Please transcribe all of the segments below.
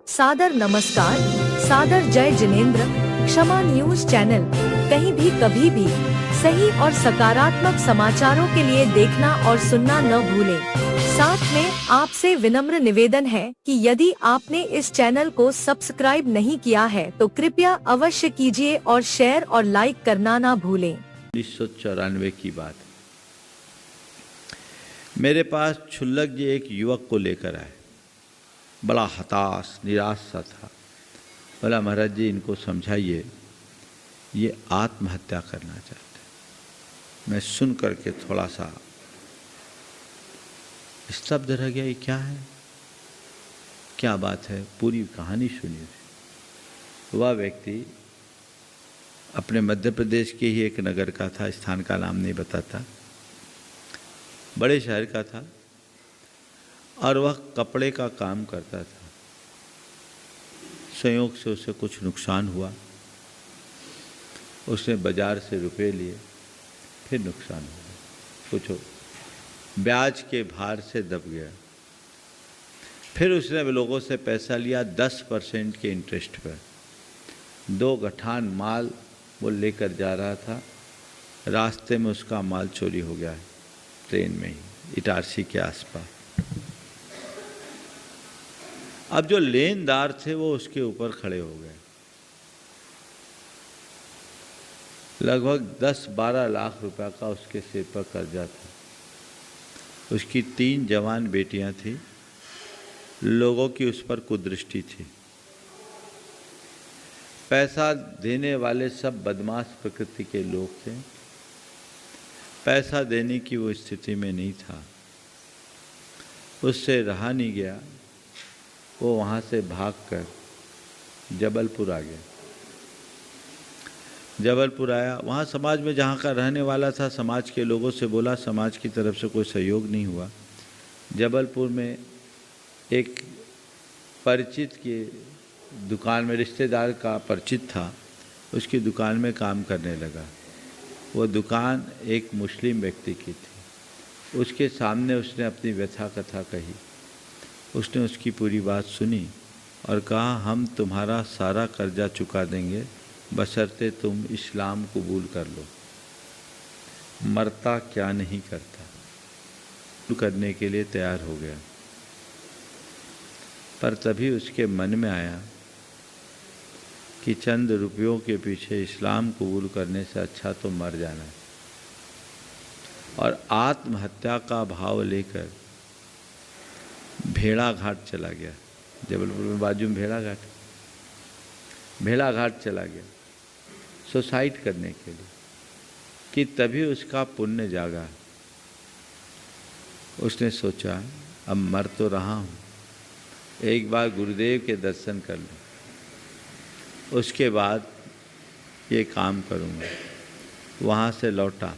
सादर नमस्कार, सादर जय जिनेंद्र। क्षमा न्यूज चैनल कहीं भी कभी भी सही और सकारात्मक समाचारों के लिए देखना और सुनना न भूलें। साथ में आपसे विनम्र निवेदन है कि यदि आपने इस चैनल को सब्सक्राइब नहीं किया है तो कृपया अवश्य कीजिए और शेयर और लाइक करना ना भूलें। 1994 की बात। मेरे पास छुल्लक जी एक युवक को लेकर आए। बड़ा हताश निराश सा था। बोला, महाराज जी इनको समझाइए, ये आत्महत्या करना चाहते हैं। मैं सुन करके थोड़ा सा स्तब्ध रह गया। ये क्या है, क्या बात है? पूरी कहानी सुनी। वह व्यक्ति अपने मध्य प्रदेश के ही एक नगर का था, स्थान का नाम नहीं बताता, बड़े शहर का था और वह कपड़े का काम करता था। संयोग से उसे कुछ नुकसान हुआ। उसने बाजार से रुपए लिए, फिर नुकसान हुआ। कुछ ब्याज के भार से दब गया। फिर उसने लोगों से पैसा लिया 10% के इंटरेस्ट पर। 2 गठान माल वो लेकर जा रहा था। रास्ते में उसका माल चोरी हो गया है, ट्रेन में ही, इटारसी के आसपास। अब जो लेनदार थे वो उसके ऊपर खड़े हो गए। लगभग 10-12 लाख रुपए का उसके सिर पर कर्जा था। उसकी 3 जवान बेटियां थी। लोगों की उस पर कुदृष्टि थी। पैसा देने वाले सब बदमाश प्रकृति के लोग थे। पैसा देने की वो स्थिति में नहीं था। उससे रहा नहीं गया। वो वहाँ से भागकर जबलपुर आ गया। जबलपुर आया, वहाँ समाज में जहाँ का रहने वाला था, समाज के लोगों से बोला, समाज की तरफ से कोई सहयोग नहीं हुआ। जबलपुर में एक परिचित की दुकान में, रिश्तेदार का परिचित था, उसकी दुकान में काम करने लगा। वो दुकान एक मुस्लिम व्यक्ति की थी। उसके सामने उसने अपनी व्यथा कथा कही। उसने उसकी पूरी बात सुनी और कहा, हम तुम्हारा सारा कर्जा चुका देंगे बशर्ते तुम इस्लाम कबूल कर लो। मरता क्या नहीं करता। करने के लिए तैयार हो गया। पर तभी उसके मन में आया कि चंद रुपयों के पीछे इस्लाम कबूल करने से अच्छा तो मर जाना है। और आत्महत्या का भाव लेकर भेड़ा घाट चला गया। जबलपुर में बाजू में भेड़ा घाट चला गया सुसाइड करने के लिए। कि तभी उसका पुण्य जागा। उसने सोचा, अब मर तो रहा हूँ, एक बार गुरुदेव के दर्शन कर लूँ, उसके बाद ये काम करूँगा। वहाँ से लौटा,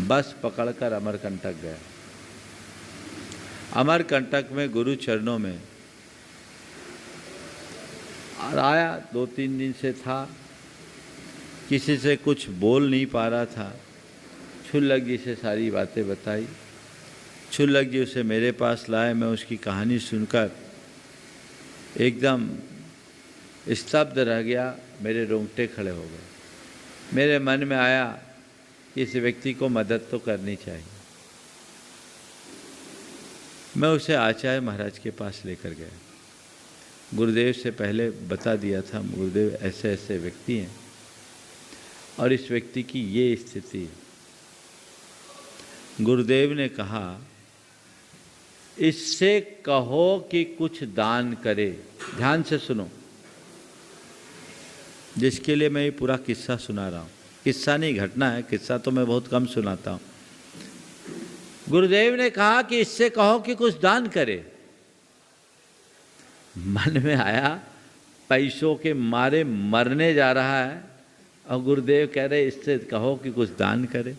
बस पकड़कर अमरकंटक गया। अमरकंटक में गुरु चरणों में और आया। 2-3 दिन से था, किसी से कुछ बोल नहीं पा रहा था। छुल्लक जी से सारी बातें बताई। छुल्लक जी उसे मेरे पास लाए। मैं उसकी कहानी सुनकर एकदम स्तब्ध रह गया। मेरे रोंगटे खड़े हो गए। मेरे मन में आया कि इस व्यक्ति को मदद तो करनी चाहिए। मैं उसे आचार्य महाराज के पास लेकर गया। गुरुदेव से पहले बता दिया था, गुरुदेव ऐसे ऐसे व्यक्ति हैं और इस व्यक्ति की ये स्थिति है। गुरुदेव ने कहा, इससे कहो कि कुछ दान करे। ध्यान से सुनो, जिसके लिए मैं ये पूरा किस्सा सुना रहा हूँ। किस्सा नहीं, घटना है। किस्सा तो मैं बहुत कम सुनाता हूँ। गुरुदेव ने कहा कि इससे कहो कि कुछ दान करे। मन में आया, पैसों के मारे मरने जा रहा है और गुरुदेव कह रहे इससे कहो कि कुछ दान करे।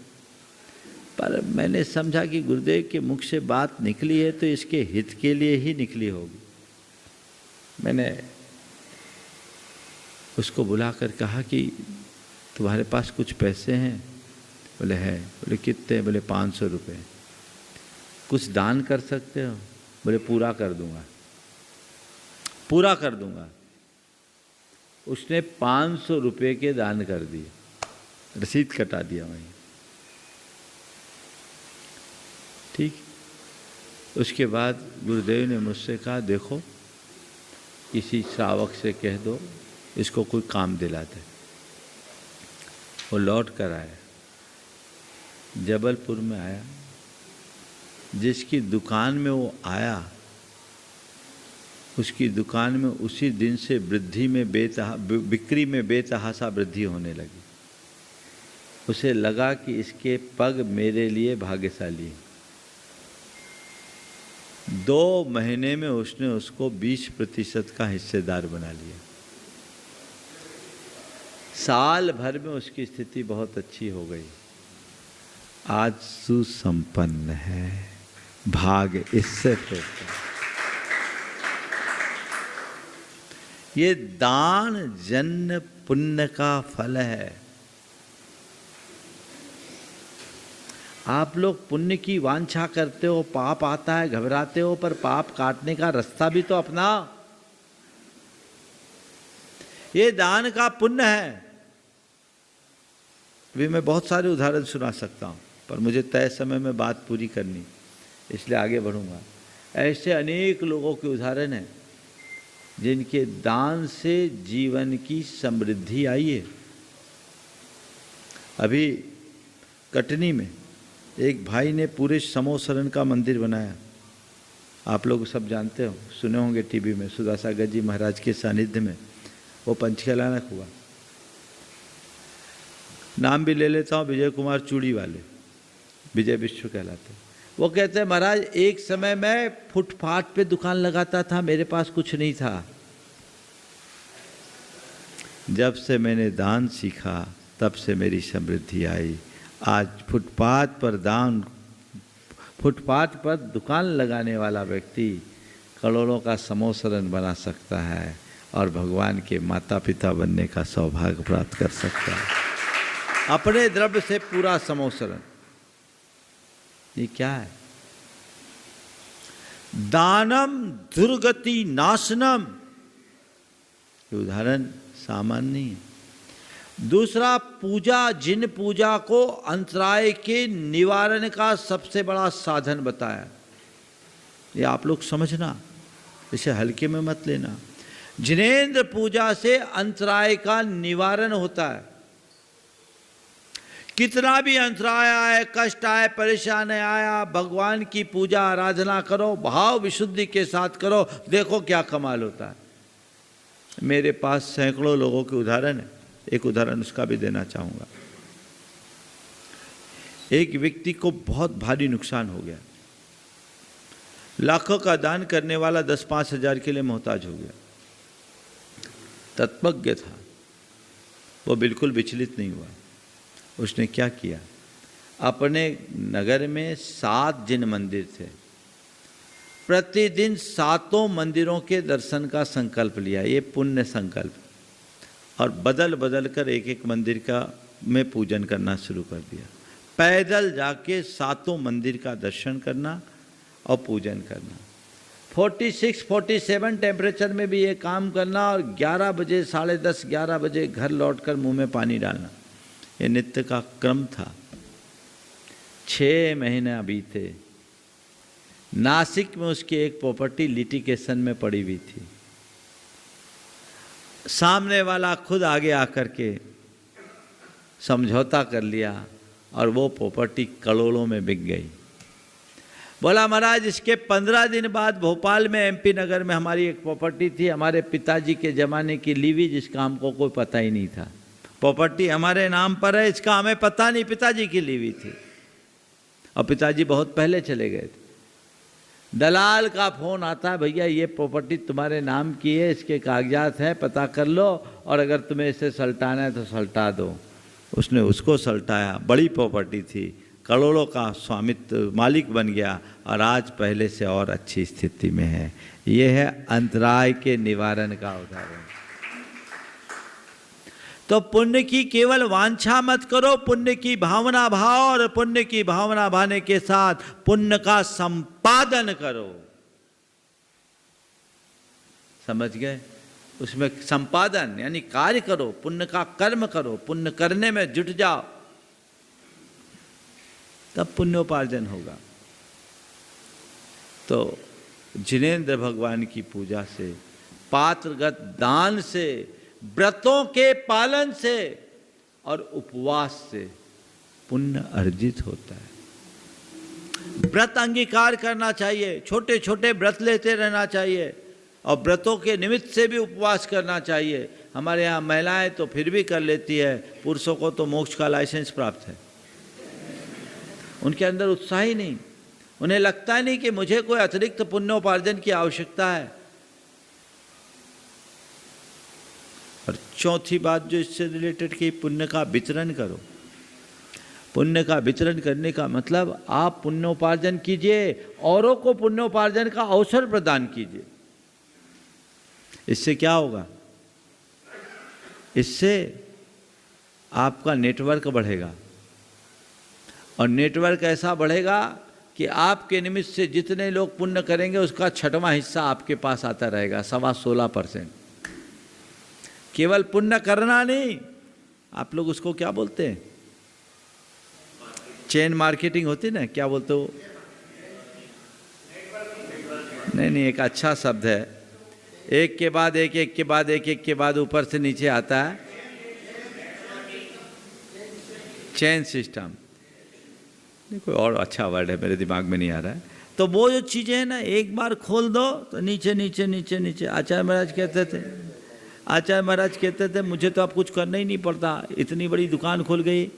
पर मैंने समझा कि गुरुदेव के मुख से बात निकली है तो इसके हित के लिए ही निकली होगी। मैंने उसको बुलाकर कहा कि तुम्हारे पास कुछ पैसे हैं? बोले हैं। बोले कितने? बोले 500 रुपये। कुछ दान कर सकते हो? बोले पूरा कर दूंगा। पूरा कर दूंगा। उसने 500 रुपये के दान कर दिए, रसीद कटा दिया वहीं। ठीक। उसके बाद गुरुदेव ने मुझसे कहा, देखो किसी श्रावक से कह दो इसको कोई काम दिला दे। वो लौट कर आया, जबलपुर में आया, जिसकी दुकान में वो आया उसकी दुकान में उसी दिन से बिक्री में बेतहाशा वृद्धि होने लगी। उसे लगा कि इसके पग मेरे लिए भाग्यशाली है। 2 महीने में उसने उसको 20% का हिस्सेदार बना लिया। साल भर में उसकी स्थिति बहुत अच्छी हो गई। आज सुसंपन्न है, भाग्य इससे होता है। ये दान जन्य पुण्य का फल है। आप लोग पुण्य की वांछा करते हो, पाप आता है घबराते हो, पर पाप काटने का रास्ता भी तो अपनाओ। ये दान का पुण्य है। अभी मैं बहुत सारे उदाहरण सुना सकता हूं, पर मुझे तय समय में बात पूरी करनी, इसलिए आगे बढ़ूंगा। ऐसे अनेक लोगों के उदाहरण हैं जिनके दान से जीवन की समृद्धि आई है। अभी कटनी में एक भाई ने पूरे समोसरण का मंदिर बनाया। आप लोग सब जानते हो, सुने होंगे टीवी में, सुदासागर जी महाराज के सानिध्य में वो पंचकलानक हुआ। नाम भी ले लेता हूँ, विजय कुमार चूड़ी वाले, विजय विश्व कहलाते। वो कहते हैं, महाराज एक समय मैं फुटपाथ पे दुकान लगाता था, मेरे पास कुछ नहीं था। जब से मैंने दान सीखा तब से मेरी समृद्धि आई। आज फुटपाथ पर दुकान लगाने वाला व्यक्ति करोड़ों का समोसरण बना सकता है और भगवान के माता पिता बनने का सौभाग्य प्राप्त कर सकता है अपने द्रव्य से। पूरा समोसरण, ये क्या है? दानम दुर्गति नाशनम। ये उदाहरण सामान्य नहीं है। दूसरा, पूजा, जिन पूजा को अंतराय के निवारण का सबसे बड़ा साधन बताया। ये आप लोग समझना, इसे हल्के में मत लेना। जिनेंद्र पूजा से अंतराय का निवारण होता है। कितना भी अंतराय आए, कष्ट आए, परेशानी आया, भगवान की पूजा आराधना करो, भाव विशुद्धि के साथ करो, देखो क्या कमाल होता है। मेरे पास सैकड़ों लोगों के उदाहरण है। एक उदाहरण उसका भी देना चाहूँगा। एक व्यक्ति को बहुत भारी नुकसान हो गया। लाखों का दान करने वाला 10-5 हज़ार के लिए मोहताज हो गया। तत्पज्ञ था, वो बिल्कुल विचलित नहीं हुआ। उसने क्या किया? अपने नगर में 7 जिन मंदिर थे, प्रतिदिन 7 मंदिरों के दर्शन का संकल्प लिया। ये पुण्य संकल्प। और बदल बदल कर एक मंदिर का में पूजन करना शुरू कर दिया। पैदल जाके 7 मंदिर का दर्शन करना और पूजन करना। 46-47 टेम्परेचर में भी ये काम करना और 11 बजे, 10:30, 11 बजे घर लौटकर मुंह में पानी डालना। ये नित्य का क्रम था। 6 महीने बीते। नासिक में उसकी एक प्रॉपर्टी लिटिगेशन में पड़ी हुई थी। सामने वाला खुद आगे आकर के समझौता कर लिया और वो प्रॉपर्टी करोड़ों में बिक गई। बोला, महाराज इसके 15 दिन बाद भोपाल में एमपी नगर में हमारी एक प्रॉपर्टी थी, हमारे पिताजी के ज़माने की ली हुई, जिसका हमको कोई पता ही नहीं था। प्रॉपर्टी हमारे नाम पर है, इसका हमें पता नहीं, पिताजी की ली हुई थी और पिताजी बहुत पहले चले गए थे। दलाल का फ़ोन आता है, भैया ये प्रॉपर्टी तुम्हारे नाम की है, इसके कागजात हैं, पता कर लो, और अगर तुम्हें इसे सल्टाना है तो सल्टा दो। उसने उसको सल्टाया। बड़ी प्रॉपर्टी थी, करोड़ों का स्वामित्व, मालिक बन गया और आज पहले से और अच्छी स्थिति में है। ये है अंतराय के निवारण का उदाहरण। तो पुण्य की केवल वांछा मत करो, पुण्य की भावना भाव, और पुण्य की भावना भाने के साथ पुण्य का संपादन करो। समझ गए? उसमें संपादन यानी कार्य करो, पुण्य का कर्म करो, पुण्य करने में जुट जाओ, तब पुण्योपार्जन होगा। तो जिनेंद्र भगवान की पूजा से, पात्रगत दान से, व्रतों के पालन से और उपवास से पुण्य अर्जित होता है। व्रत अंगीकार करना चाहिए, छोटे छोटे व्रत लेते रहना चाहिए और व्रतों के निमित्त से भी उपवास करना चाहिए। हमारे यहाँ महिलाएं तो फिर भी कर लेती है, पुरुषों को तो मोक्ष का लाइसेंस प्राप्त है। उनके अंदर उत्साह ही नहीं, उन्हें लगता ही नहीं कि मुझे कोई अतिरिक्त पुण्योपार्जन की आवश्यकता है। और चौथी बात जो इससे रिलेटेड की, पुण्य का वितरण करो। पुण्य का वितरण करने का मतलब आप पुण्योपार्जन कीजिए, औरों को पुण्योपार्जन का अवसर प्रदान कीजिए। इससे क्या होगा? इससे आपका नेटवर्क बढ़ेगा और नेटवर्क ऐसा बढ़ेगा कि आपके निमित्त से जितने लोग पुण्य करेंगे उसका 6वां हिस्सा आपके पास आता रहेगा, 16.25%। केवल पुण्य करना नहीं, आप लोग उसको क्या बोलते हैं? चेन मार्केटिंग होती ना, क्या बोलते हो? नहीं, एक अच्छा शब्द है, एक के बाद एक, एक के बाद एक, एक के बाद ऊपर से नीचे आता है, चेन सिस्टम। कोई और अच्छा वर्ड है, मेरे दिमाग में नहीं आ रहा है। तो वो जो चीज़ें हैं ना, एक बार खोल दो तो नीचे नीचे नीचे नीचे। आचार्य महाराज कहते थे मुझे तो अब कुछ करना ही नहीं पड़ता, इतनी बड़ी दुकान खुल गई।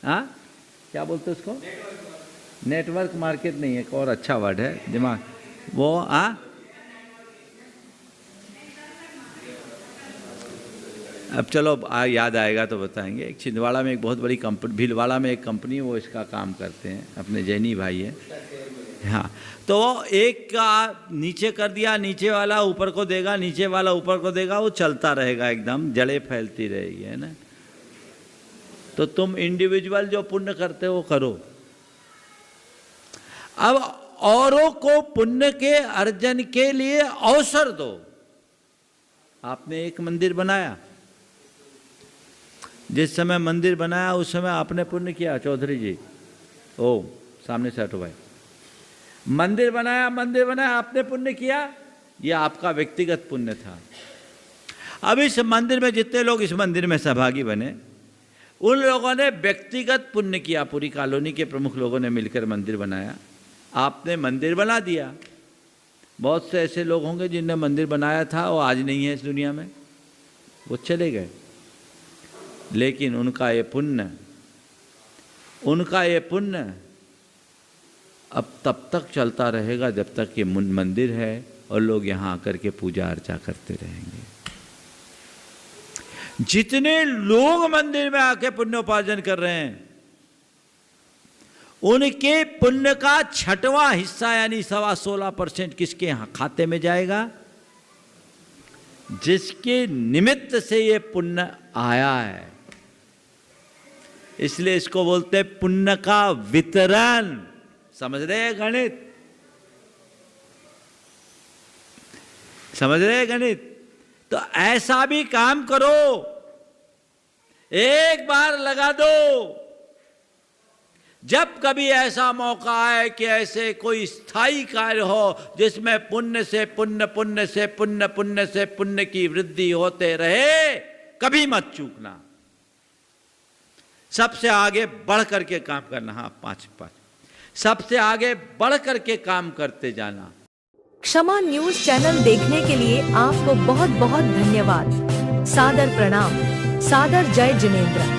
हाँ, क्या बोलते उसको? नेटवर्क मार्केट नहीं, एक और अच्छा वर्ड है दिमाग वो। अब चलो याद आएगा तो बताएंगे। एक छिंदवाड़ा में एक बहुत बड़ी कंपनी, भीलवाड़ा में एक कंपनी, वो इसका काम करते हैं, अपने जैनी भाई हैं। हाँ, तो एक का नीचे कर दिया, नीचे वाला ऊपर को देगा, नीचे वाला ऊपर को देगा, वो चलता रहेगा, एकदम जड़ें फैलती रहेगी, है ना। तो तुम इंडिविजुअल जो पुण्य करते हो करो। अब औरों को पुण्य के अर्जन के लिए अवसर दो। आपने एक मंदिर बनाया, जिस समय मंदिर बनाया उस समय आपने पुण्य किया। चौधरी जी, ओ सामने से हटो भाई। मंदिर बनाया आपने पुण्य किया, यह आपका व्यक्तिगत पुण्य था। अब इस मंदिर में जितने लोग इस मंदिर में सहभागी बने, उन लोगों ने व्यक्तिगत पुण्य किया। पूरी कॉलोनी के प्रमुख लोगों ने मिलकर मंदिर बनाया, आपने मंदिर बना दिया। बहुत से ऐसे लोग होंगे जिनने मंदिर बनाया था, वो आज नहीं है इस दुनिया में, वो चले गए। लेकिन उनका ये पुण्य अब तब तक चलता रहेगा जब तक ये मंदिर है और लोग यहाँ आकर के पूजा अर्चा करते रहेंगे। जितने लोग मंदिर में आके पुण्योपार्जन कर रहे हैं, उनके पुण्य का 6वां हिस्सा यानी 16.25% किसके यहाँ खाते में जाएगा? जिसके निमित्त से ये पुण्य आया है। इसलिए इसको बोलते हैं पुण्य का वितरण। समझ रहे हैं गणित? समझ रहे हैं गणित? तो ऐसा भी काम करो, एक बार लगा दो। जब कभी ऐसा मौका आए कि ऐसे कोई स्थायी कार्य हो जिसमें पुण्य से पुण्य, पुण्य से पुण्य, पुण्य से पुण्य की वृद्धि होते रहे, कभी मत चूकना। सबसे आगे बढ़ करके काम करना। हाँ, 5 सबसे आगे बढ़ करके काम करते जाना। क्षमा न्यूज चैनल देखने के लिए आपको बहुत बहुत धन्यवाद। सादर प्रणाम। सादर जय जिनेंद्र।